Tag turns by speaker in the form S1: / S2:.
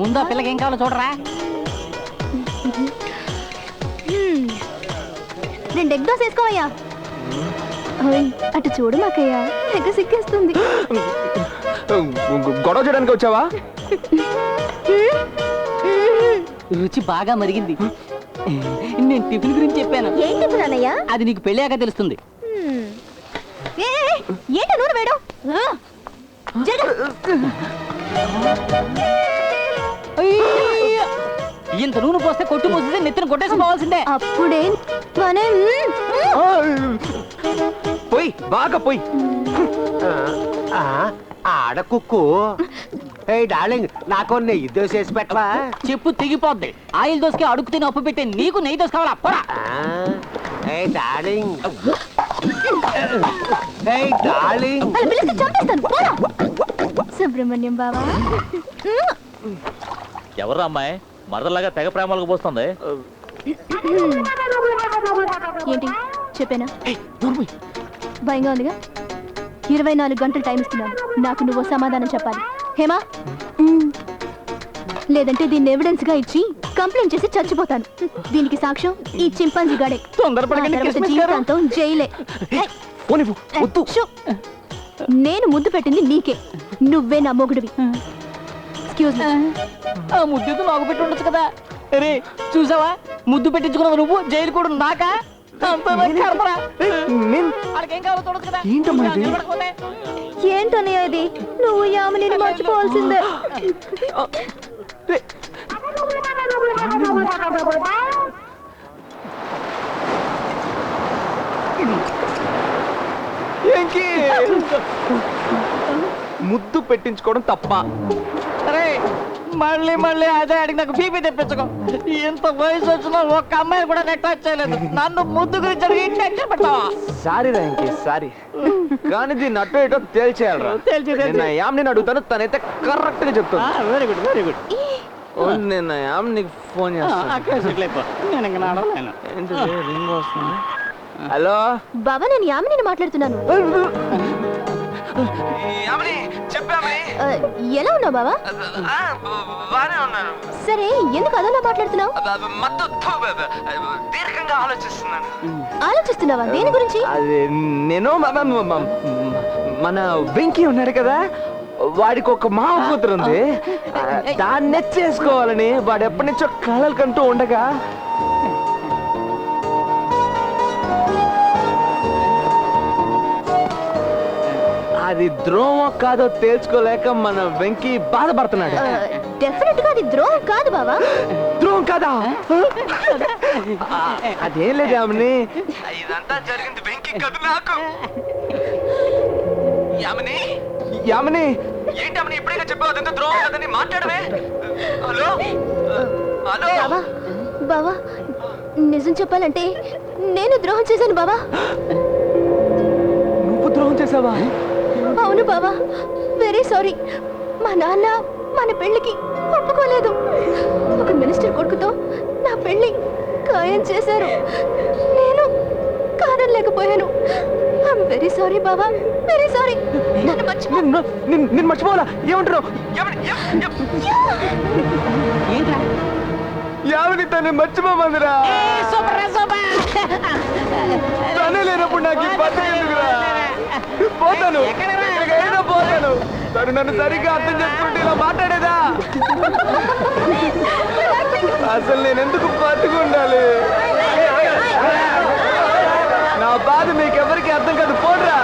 S1: ముందు పిల్లకి ఏం కావాలో చూడరా.
S2: 2 ఎగ్ దోశ వేసుకోవయ్యా. అటు చూడు మాకయ్యా, ఎగ్గ సిక్కేస్తుంది.
S3: గొడవ చేయడానికి వచ్చావా?
S1: రుచి బాగా మరిగింది. నేను టిఫిన్ గురించి చెప్పాను.
S2: ఏం టిఫిన్ అన్నయ్యా?
S1: అది నీకు పెళ్ళాక తెలుస్తుంది.
S2: ఏంట నూనె వేయడం?
S1: ఇంత నూనె పోస్తే కొట్టు పోస్తే నెత్తిన కొట్టేసుకోవాల్సిందే.
S2: అప్పుడే
S3: పోయి బాగా పోయి.
S4: ఆడకుక్కు. ఏ డార్లింగ్, నాకు నెయ్యి దోశ వేసి పెట్టవా?
S1: చెప్పు తెగిపోద్ది. ఆయిల్ దోశకి అడుగు తిని అప్పు పెట్టే నీకు నెయ్యి దోశ కావాలా? పోరా.
S4: ఏ డార్లింగ్, ఏ డార్లింగ్,
S2: పిలిస్తే చంపేస్తాను. పోరా. సుబ్రహ్మణ్యం బావా.
S5: ఎవరు అమ్మాయి మరదలాగా తెగ ప్రేమలకు పోస్తుంది?
S2: ఏంటి చెప్పానా? భయంగా ఉందిగా. 24 గంటలు టైం ఇస్తున్నాను. నాకు నువ్వు సమాధానం చెప్పాలి. హేమా, లేదంటే దీన్ని ఎవిడెన్స్ గా ఇచ్చి కంప్లైంట్ చేసి చచ్చిపోతాను. దీనికి సాక్ష్యం ఈ చింపాంజీ గాడే. జీవితాంతం జైలే. నేను ముద్దు పెట్టింది నీకే. నువ్వే నా మొగుడివి.
S1: ఆ ముద్దు నాకు పెట్టి ఉండొచ్చు కదా. రే చూసావా, ముద్దు పెట్టించుకున్నావు నువ్వు, జైలు కూడా నాకా?
S2: ఏంటన్నయ్య ఇది? నువ్వు యామిని మర్చిపోవాల్సిందే.
S3: ముద్దు పెట్టించుకోవడం తప్ప?
S1: అరే మళ్ళీ మళ్ళీ అదే అడిగి నాకు బీపీ తెప్పించుకో. ఎంత వయసు వచ్చినా ఒక్క అమ్మాయిని కూడా నెట్ టచ్ చేయలేదు. నన్ను ముద్దు గురించి అడిగి టెన్షన్ పెడతావా?
S3: సారీ రా, సారీ. కానీ దీన్ని అటు ఇటో తేల్చేయాలరా. నిన్న యామ్ని అడుగుతాను, తనైతే కరెక్ట్ గా చెప్తాను.
S1: Very good very good.
S3: నిన్న యామ్ నీకు ఫోన్ చేస్తాను. హలో
S2: బాబా, నేను యామిని మాట్లాడుతున్నాను. ఎలా ఉన్నావు బాబా? సరే, ఎందుకు అదోలా మాట్లాడుతున్నావు?
S3: దీర్ఘంగా ఆలోచిస్తున్నాను.
S2: ఆలోచిస్తున్నావా? దేని గురించి?
S3: అది నేను మన వెంకీ ఉన్నాడు కదా, వాడికి ఒక మావ కూతురు ఉంది. దాన్ని చేసుకోవాలని వాడు ఎప్పటి నుంచో కలలు కంటూ ఉండగా అది ద్రోహం కాదో తేల్చుకోలేక మన వెంకీ బాధపడుతున్నాడు.
S2: డెఫినెట్ గా అది ద్రోహం కాదు బావా.
S3: ద్రోహం కాదా? అదేం లేదు యామిని, ఇదంతా జరిగింది వెంకీ కాదు నాకు. యామిని యామిని ఏంటి యామిని ఇప్పుడే చెప్పావు అదంతా ద్రోహం కాదని? మాట్లాడవే. హలో హలో
S2: బావా, బావా నిజం చెప్పాలంటే నేను ద్రోహం చేశాను బావా.
S3: నువ్వు ద్రోహం చేసావా?
S2: అవును బావా, వెరీ సారీ. మా నాన్న మన పెళ్లికి ఒప్పుకోలేదు. ఒక మినిస్టర్ కొడుకుతో నా పెళ్లి ఖాయం చేశారు. నేను కాదనలేకపోయాను. ఐఎమ్ వెరీ సారీ బావా, వెరీ సారీ. నన్ను
S3: నిన్ను మర్చిపోవాలా? ఏమంటున్నావు? యావని తను మర్చిపోమందిరా. తనే లేనప్పుడు నాకు ఈ బతికేందుకురా? పోతాను, ఎక్కడికైనా పోతాను. తను నన్ను సరిగ్గా అర్థం చేసుకుంటే ఇలా మాట్లాడేదా? అసలు నేను ఎందుకు బతుకుండాలి? నా బాధ మీకెవరికి అర్థం కాదు. పోడ్రా.